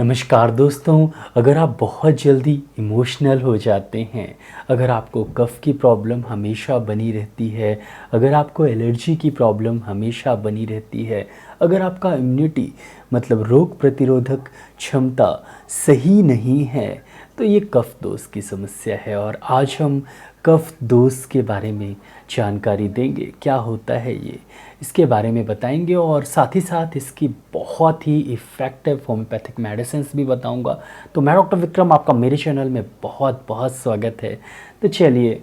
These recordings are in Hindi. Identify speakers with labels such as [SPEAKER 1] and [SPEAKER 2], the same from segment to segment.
[SPEAKER 1] नमस्कार दोस्तों। अगर आप बहुत जल्दी इमोशनल हो जाते हैं, अगर आपको कफ़ की प्रॉब्लम हमेशा बनी रहती है, अगर आपको एलर्जी की प्रॉब्लम हमेशा बनी रहती है, अगर आपका इम्यूनिटी मतलब रोग प्रतिरोधक क्षमता सही नहीं है, तो ये कफ़ दोष की समस्या है। और आज हम कफ़ दोष के बारे में जानकारी देंगे, क्या होता है ये, इसके बारे में बताएंगे और साथ ही साथ इसकी बहुत ही इफ़ेक्टिव होम्योपैथिक मेडिसिन्स भी बताऊंगा। तो मैं डॉक्टर विक्रम, आपका मेरे चैनल में बहुत बहुत स्वागत है। तो चलिए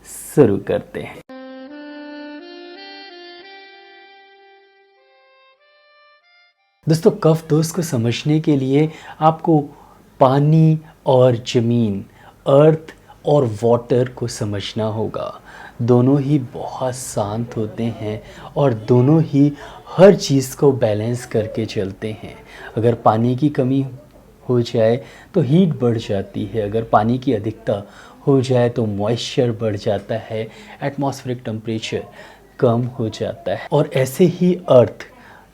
[SPEAKER 1] शुरू करते हैं। दोस्तों, कफ दोष को समझने के लिए आपको पानी और ज़मीन, अर्थ और वाटर को समझना होगा। दोनों ही बहुत शांत होते हैं और दोनों ही हर चीज़ को बैलेंस करके चलते हैं। अगर पानी की कमी हो जाए तो हीट बढ़ जाती है, अगर पानी की अधिकता हो जाए तो मॉइस्चर बढ़ जाता है, एटमॉस्फेरिक टेम्परेचर कम हो जाता है। और ऐसे ही अर्थ,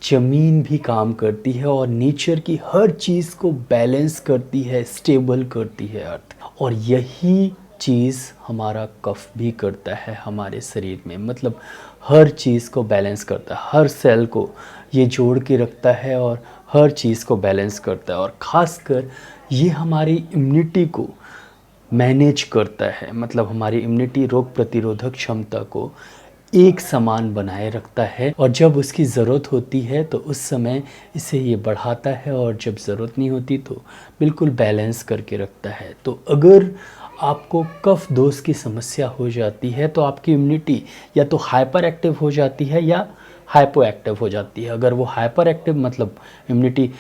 [SPEAKER 1] ज़मीन भी काम करती है और नेचर की हर चीज़ को बैलेंस करती है, स्टेबल करती है अर्थ। और यही चीज़ हमारा कफ भी करता है हमारे शरीर में, मतलब हर चीज़ को बैलेंस करता है, हर सेल को ये जोड़ के रखता है और हर चीज़ को बैलेंस करता है। और ख़ासकर ये हमारी इम्यूनिटी को मैनेज करता है, मतलब हमारी इम्यूनिटी रोग प्रतिरोधक क्षमता को एक समान बनाए रखता है। और जब उसकी ज़रूरत होती है तो उस समय इसे ये बढ़ाता है, और जब ज़रूरत नहीं होती तो बिल्कुल बैलेंस करके रखता है। तो अगर आपको कफ दोष की समस्या हो जाती है तो आपकी इम्यूनिटी या तो हाइपर एक्टिव हो जाती है या हाइपो एक्टिव हो जाती है। अगर वो हाइपर एक्टिव मतलब इम्यूनिटी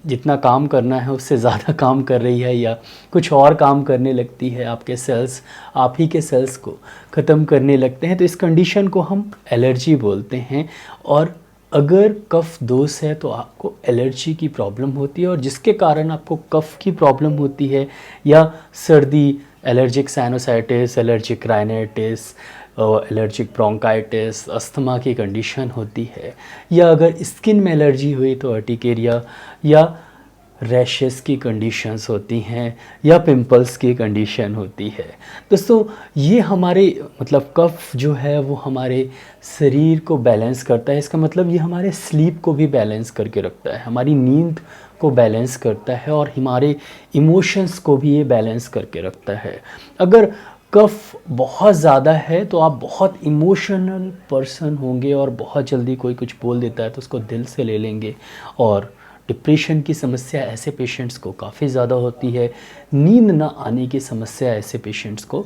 [SPEAKER 1] जितना काम करना है उससे ज़्यादा काम कर रही है या कुछ और काम करने लगती है, आपके सेल्स आप ही के सेल्स को ख़त्म करने लगते हैं, तो इस कंडीशन को हम एलर्जी बोलते हैं। और अगर कफ दोष है तो आपको एलर्जी की प्रॉब्लम होती है, और जिसके कारण आपको कफ की प्रॉब्लम होती है, या सर्दी, allergic sinusitis, allergic rhinitis, allergic bronchitis, asthma की कंडीशन होती है, या अगर स्किन में एलर्जी हुई तो अर्टिकेरिया या रैशेस की कंडीशंस होती हैं, या पिंपल्स की कंडीशन होती है। दोस्तों, ये हमारे मतलब कफ जो है वो हमारे शरीर को बैलेंस करता है। इसका मतलब ये हमारे स्लीप को भी बैलेंस करके रखता है, हमारी नींद को बैलेंस करता है, और हमारे इमोशंस को भी ये बैलेंस करके रखता है। अगर कफ बहुत ज़्यादा है तो आप बहुत इमोशनल पर्सन होंगे, और बहुत जल्दी कोई कुछ बोल देता है तो उसको दिल से ले लेंगे। और डिप्रेशन की समस्या ऐसे पेशेंट्स को काफ़ी ज़्यादा होती है, नींद ना आने की समस्या ऐसे पेशेंट्स को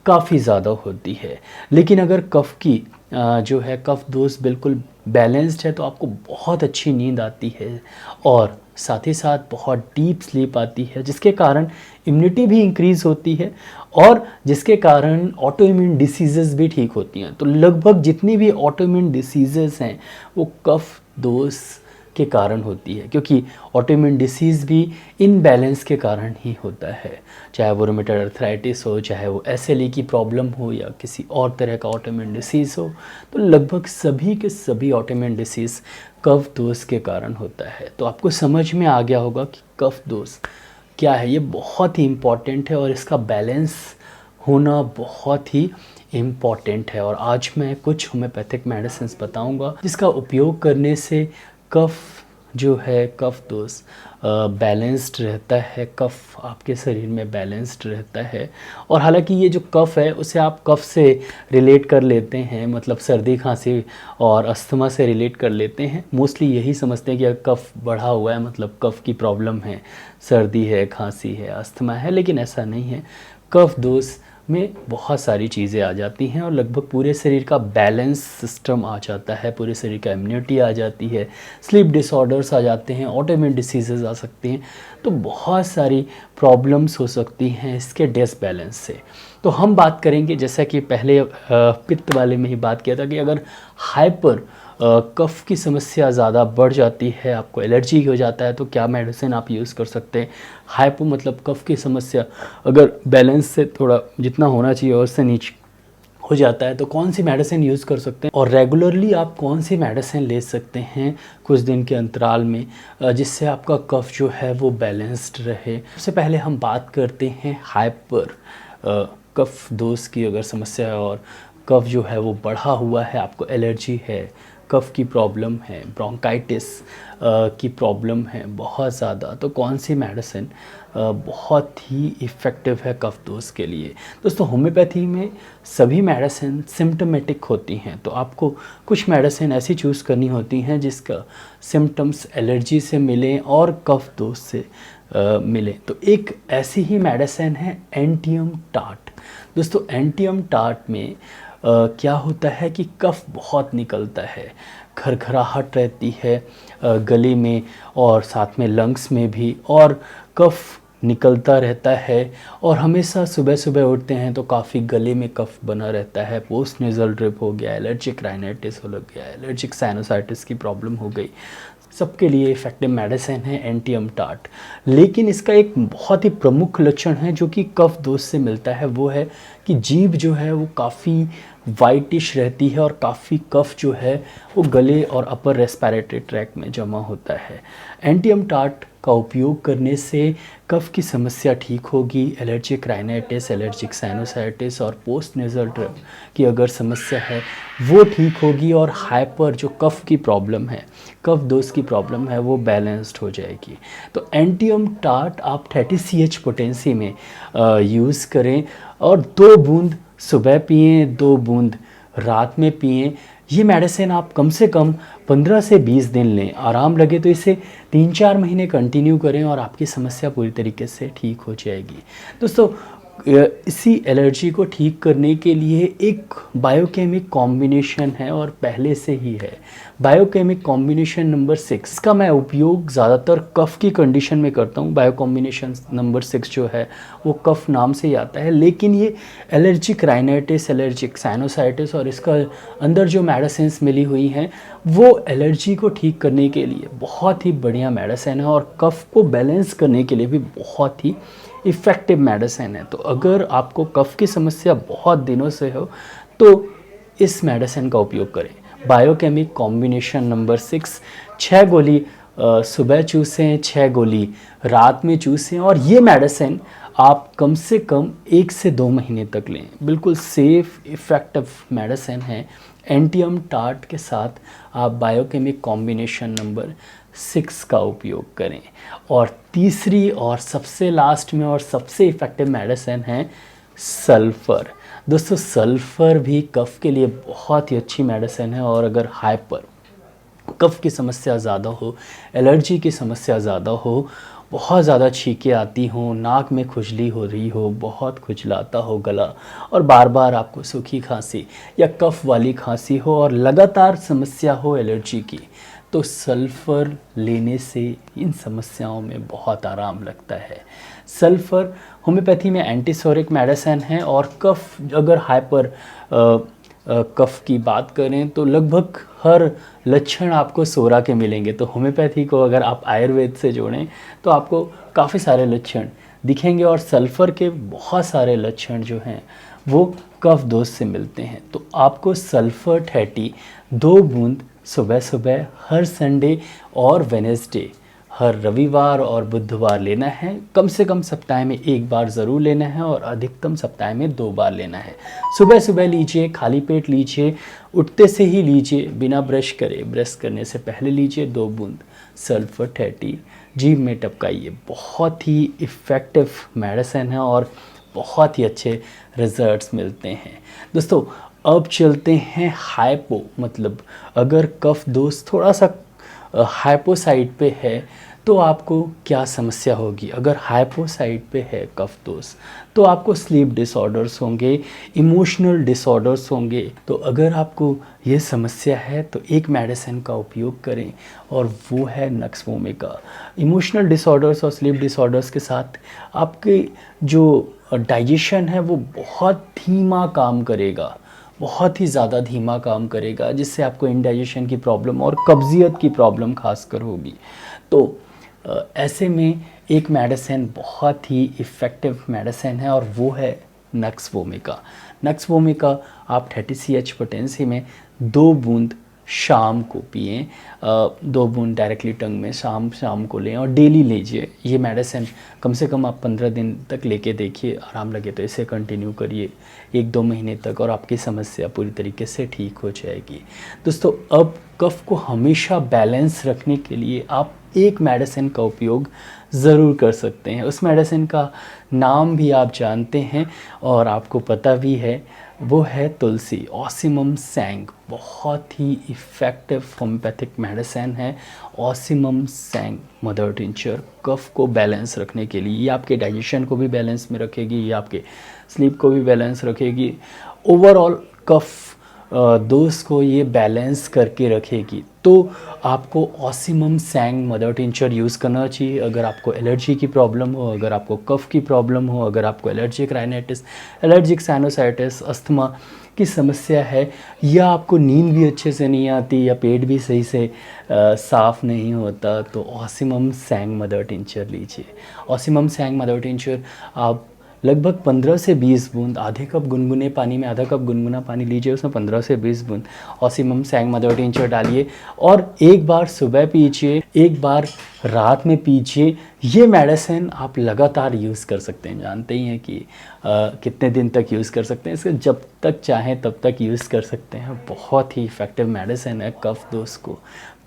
[SPEAKER 1] काफ़ी ज़्यादा होती है। लेकिन अगर कफ की जो है कफ दोष बिल्कुल बैलेंस्ड है तो आपको बहुत अच्छी नींद आती है, और साथ ही साथ बहुत डीप स्लीप आती है, जिसके कारण इम्यूनिटी भी इंक्रीज़ होती है, और जिसके कारण ऑटो इम्यून डिसीज़ेज़ भी ठीक होती हैं। तो लगभग जितनी भी ऑटो इम्यून डिसीज़ेज़ हैं वो कफ दोष के कारण होती है, क्योंकि ऑटोइम्यून डिसीज़ भी इनबैलेंस के कारण ही होता है। चाहे वो रूमेटॉइड अर्थराइटिस हो, चाहे वो एसएलई की प्रॉब्लम हो, या किसी और तरह का ऑटोइम्यून डिसीज़ हो, तो लगभग सभी के सभी ऑटोइम्यून डिसीज़ कफ दोष के कारण होता है। तो आपको समझ में आ गया होगा कि कफ दोष क्या है। ये बहुत ही इम्पॉर्टेंट है और इसका बैलेंस होना बहुत ही इम्पॉर्टेंट है। और आज मैं कुछ होम्योपैथिक मेडिसिन बताऊंगा जिसका उपयोग करने से कफ जो है कफ दोष बैलेंस्ड रहता है, कफ आपके शरीर में बैलेंस्ड रहता है। और हालांकि ये जो कफ है उसे आप कफ से रिलेट कर लेते हैं, मतलब सर्दी खांसी और अस्थमा से रिलेट कर लेते हैं। मोस्टली यही समझते हैं कि अगर कफ बढ़ा हुआ है मतलब कफ की प्रॉब्लम है, सर्दी है, खांसी है, अस्थमा है, लेकिन ऐसा नहीं है। कफ दोष में बहुत सारी चीज़ें आ जाती हैं और लगभग पूरे शरीर का बैलेंस सिस्टम आ जाता है, पूरे शरीर का इम्यूनिटी आ जाती है, स्लीप डिसऑर्डर्स आ जाते हैं, ऑटोइम्यून डिसीजेज़ आ सकते हैं। तो बहुत सारी प्रॉब्लम्स हो सकती हैं इसके डिसबैलेंस से। तो हम बात करेंगे, जैसा कि पहले पित्त वाले में ही बात किया था, कि अगर हाइपर कफ की समस्या ज़्यादा बढ़ जाती है, आपको एलर्जी हो जाता है, तो क्या मेडिसिन आप यूज़ कर सकते हैं। हाइपो मतलब कफ की समस्या अगर बैलेंस से थोड़ा जितना होना चाहिए और उससे नीचे हो जाता है तो कौन सी मेडिसिन यूज़ कर सकते हैं और रेगुलरली आप कौन सी मेडिसिन ले सकते हैं कुछ दिन के अंतराल में, जिससे आपका कफ जो है वो बैलेंस्ड रहे। सबसे पहले हम बात करते हैं हाइपर कफ दोष की अगर समस्या है और कफ जो है वो बढ़ा हुआ है, आपको एलर्जी है, कफ की प्रॉब्लम है, ब्रोंकाइटिस की प्रॉब्लम है बहुत ज़्यादा, तो कौन सी मेडिसिन बहुत ही इफ़ेक्टिव है कफ दोष के लिए। दोस्तों होम्योपैथी में सभी मेडिसिन सिम्टोमेटिक होती हैं, तो आपको कुछ मेडिसिन ऐसी चूज़ करनी होती हैं जिसका सिम्टम्स एलर्जी से मिलें और कफ दोष से मिले। तो एक ऐसी ही मेडिसिन है एंटियम टार्ट। दोस्तों एंटियम टार्ट में क्या होता है कि कफ बहुत निकलता है, खरखराहट रहती है गले में और साथ में लंग्स में भी, और कफ निकलता रहता है और हमेशा सुबह सुबह उठते हैं तो काफ़ी गले में कफ बना रहता है। पोस्ट नेज़ल ड्रिप हो गया, एलर्जिक राइनाइटिस हो गया, एलर्जिक साइनोसाइटिस की प्रॉब्लम हो गई, सबके लिए इफ़ेक्टिव मेडिसिन है एंटियम टार्ट। लेकिन इसका एक बहुत ही प्रमुख लक्षण है जो कि कफ दोष से मिलता है, वो है कि जीभ जो है वो काफ़ी वाइटिश रहती है और काफ़ी कफ जो है वो गले और अपर रेस्पिरेटरी ट्रैक्ट में जमा होता है। एंटियम टार्ट का उपयोग करने से कफ की समस्या ठीक होगी, एलर्जिक राइनाइटिस, एलर्जिक साइनोसाइटिस और पोस्ट नेज़ल ड्रिप की अगर समस्या है वो ठीक होगी और हाइपर जो कफ की प्रॉब्लम है, कफ दोष की प्रॉब्लम है, वो बैलेंस्ड हो जाएगी। तो एंटियम टार्ट आप 30 CH पोटेंसी में यूज़ करें और 2 बूंद सुबह पिएँ, 2 बूंद रात में पिएँ। ये मेडिसिन आप कम से कम 15 से 20 दिन लें, आराम लगे तो इसे 3-4 महीने कंटिन्यू करें और आपकी समस्या पूरी तरीके से ठीक हो जाएगी। दोस्तों इसी एलर्जी को ठीक करने के लिए एक बायोकेमिक कॉम्बिनेशन है और पहले से ही है, बायोकेमिक कॉम्बिनेशन नंबर 6। इसका मैं उपयोग ज़्यादातर कफ़ की कंडीशन में करता हूँ। बायो कॉम्बिनेशन नंबर 6 जो है वो कफ़ नाम से ही आता है, लेकिन ये एलर्जिक राइनाइटिस, एलर्जिक साइनोसाइटिस और इसका अंदर जो मेडिसिन्स मिली हुई हैं वो एलर्जी को ठीक करने के लिए बहुत ही बढ़िया मेडिसिन है और कफ़ को बैलेंस करने के लिए भी बहुत ही इफ़ेक्टिव मेडिसिन है। तो अगर आपको कफ़ की समस्या बहुत दिनों से हो तो इस मेडिसिन का उपयोग करें। बायोकेमिक कॉम्बिनेशन नंबर 6, 6 गोली सुबह चूसें, 6 गोली रात में चूसें और ये मेडिसिन आप कम से कम 1 से 2 महीने तक लें। बिल्कुल सेफ़ इफ़ेक्टिव मेडिसिन है। एंटियम टार्ट के साथ आप बायोकेमिक कॉम्बिनेशन नंबर 6 का उपयोग करें। और तीसरी और सबसे लास्ट में और सबसे इफ़ेक्टिव मेडिसिन है सल्फ़र। दोस्तों सल्फ़र भी कफ़ के लिए बहुत ही अच्छी मेडिसिन है और अगर हाइपर कफ़ की समस्या ज़्यादा हो, एलर्जी की समस्या ज़्यादा हो, बहुत ज़्यादा छींकें आती हों, नाक में खुजली हो रही हो, बहुत खुजलाता हो गला और बार बार आपको सूखी खांसी या कफ़ वाली खांसी हो और लगातार समस्या हो एलर्जी की, तो सल्फ़र लेने से इन समस्याओं में बहुत आराम लगता है। सल्फ़र होम्योपैथी में एंटीसोरिक मेडिसिन है और कफ़ अगर हाइपर कफ़ की बात करें तो लगभग हर लक्षण आपको सोरा के मिलेंगे। तो होम्योपैथी को अगर आप आयुर्वेद से जोड़ें तो आपको काफ़ी सारे लक्षण दिखेंगे और सल्फ़र के बहुत सारे लक्षण जो हैं वो कफ दोष से मिलते हैं। तो आपको सल्फ़र 30 2 बूंद सुबह सुबह हर संडे और वेडनेसडे, हर रविवार और बुधवार लेना है। कम से कम सप्ताह में 1 बार ज़रूर लेना है और अधिकतम सप्ताह में 2 बार लेना है। सुबह सुबह लीजिए, खाली पेट लीजिए, उठते से ही लीजिए, बिना ब्रश करे, ब्रश करने से पहले लीजिए 2 बूंद सल्फ़र 30 जीभ में टपकाइए। बहुत ही इफ़ेक्टिव मेडिसिन है और बहुत ही अच्छे रिजल्ट्स मिलते हैं। दोस्तों अब चलते हैं हाइपो, मतलब अगर कफ दोष थोड़ा सा हाइपो साइड पे है तो आपको क्या समस्या होगी। अगर हाइपो साइड पे है कफ दोष तो आपको स्लीप डिसऑर्डर्स होंगे, इमोशनल डिसऑर्डर्स होंगे। तो अगर आपको ये समस्या है तो एक मेडिसिन का उपयोग करें और वो है नक्स वोमिका। इमोशनल डिसऑर्डर्स और स्लीप डिसऑर्डर्स के साथ आपके जो डाइजेशन है वो बहुत धीमा काम करेगा, बहुत ही ज़्यादा धीमा काम करेगा, जिससे आपको इंडाइजेशन की प्रॉब्लम और कब्जियत की प्रॉब्लम खासकर होगी। तो ऐसे में एक मेडिसिन बहुत ही इफ़ेक्टिव मेडिसिन है और वो है नक्स वोमिका। नक्स वोमिका आप 30 पोटेंसी में 2 बूंद शाम को पिएं, 2 बूंद डायरेक्टली टंग में शाम को लें और डेली लीजिए। ये मेडिसिन कम से कम आप 15 दिन तक लेके देखिए, आराम लगे तो इसे कंटिन्यू करिए 1-2 महीने तक और आपकी समस्या पूरी तरीके से ठीक हो जाएगी। दोस्तों, अब कफ को हमेशा बैलेंस रखने के लिए आप एक मेडिसिन का उपयोग ज़रूर कर सकते हैं। उस मेडिसिन का नाम भी आप जानते हैं और आपको पता भी है, वो है तुलसी, ऑसिमम सैंग। बहुत ही इफ़ेक्टिव होम्योपैथिक मेडिसिन है ऑसिमम सैंग मदर टिंचर। कफ को बैलेंस रखने के लिए, ये आपके डाइजेशन को भी बैलेंस में रखेगी, ये आपके स्लीप को भी बैलेंस रखेगी, ओवरऑल कफ दोस्त को ये बैलेंस करके रखेगी। तो आपको ऑसिमम सैंग मदर टिंचर यूज़ करना चाहिए अगर आपको एलर्जी की प्रॉब्लम हो, अगर आपको कफ की प्रॉब्लम हो, अगर आपको allergic rhinitis, allergic sinusitis, asthma की समस्या है, या आपको नींद भी अच्छे से नहीं आती या पेट भी सही से साफ़ नहीं होता, तो ऑसिमम सैंग मदर टिंचर लीजिए। ऑसिमम सैंग मदर टिंचर आप लगभग 15 से 20 बूंद, आधे कप गुनगुने पानी में आधा कप गुनगुना पानी लीजिए, उसमें 15 से 20 बूंद ऑसिमम सैंग मदर टिंचर डालिए और एक बार सुबह पीजिए, एक बार रात में पीजिए। ये मेडिसिन आप लगातार यूज़ कर सकते हैं, जानते ही हैं कि कितने दिन तक यूज़ कर सकते हैं, इसके जब तक चाहें तब तक यूज़ कर सकते हैं। बहुत ही इफ़ेक्टिव मेडिसिन है कफ दोष को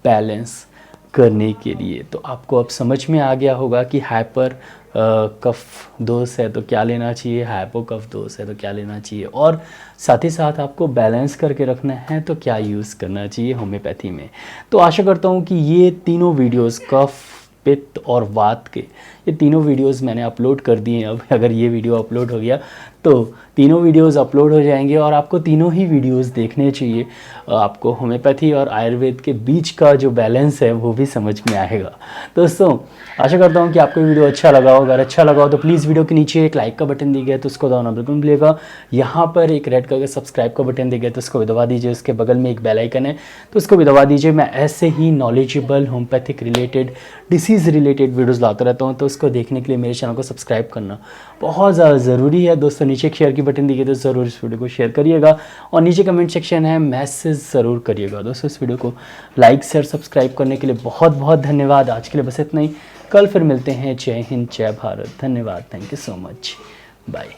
[SPEAKER 1] बैलेंस करने के लिए। तो आपको अब समझ में आ गया होगा कि हाइपर कफ दोष है तो क्या लेना चाहिए, हाइपो कफ दोष है तो क्या लेना चाहिए, और साथ ही साथ आपको बैलेंस करके रखना है तो क्या यूज़ करना चाहिए होम्योपैथी में। तो आशा करता हूँ कि ये तीनों वीडियोस, कफ, पित्त और वात के, ये तीनों वीडियोस मैंने अपलोड कर दिए हैं। अब अगर ये वीडियो अपलोड हो गया तो तीनों वीडियोस अपलोड हो जाएंगे और आपको तीनों ही वीडियोस देखने चाहिए। आपको होम्योपैथी और आयुर्वेद के बीच का जो बैलेंस है वो भी समझ में आएगा। दोस्तों, आशा करता हूँ कि आपको वीडियो अच्छा लगा हो। अगर अच्छा लगा हो तो प्लीज़ वीडियो के नीचे एक लाइक का बटन दिया गया है तो उसको दबाना बिल्कुल मत भूलिएगा। यहाँ पर एक रेड कलर का सब्सक्राइब का बटन दिया गया है तो उसको भी दबा दीजिए। उसके बगल में एक बेल आइकन है तो उसको भी दबा दीजिए। मैं ऐसे ही knowledgeable homeopathic related, disease related videos लाता रहता हूँ, तो उसको देखने के लिए मेरे चैनल को सब्सक्राइब करना बहुत ज़्यादा ज़रूरी है। दोस्तों, नीचे एक शेयर की बटन दी गई तो ज़रूर इस वीडियो को शेयर करिएगा और नीचे कमेंट सेक्शन है, मैसेज ज़रूर करिएगा। दोस्तों, इस वीडियो को लाइक, शेयर, सब्सक्राइब करने के लिए बहुत बहुत धन्यवाद। आज के लिए बस इतना ही, कल फिर मिलते हैं। जय हिंद, जय भारत, धन्यवाद, thank you so much, bye.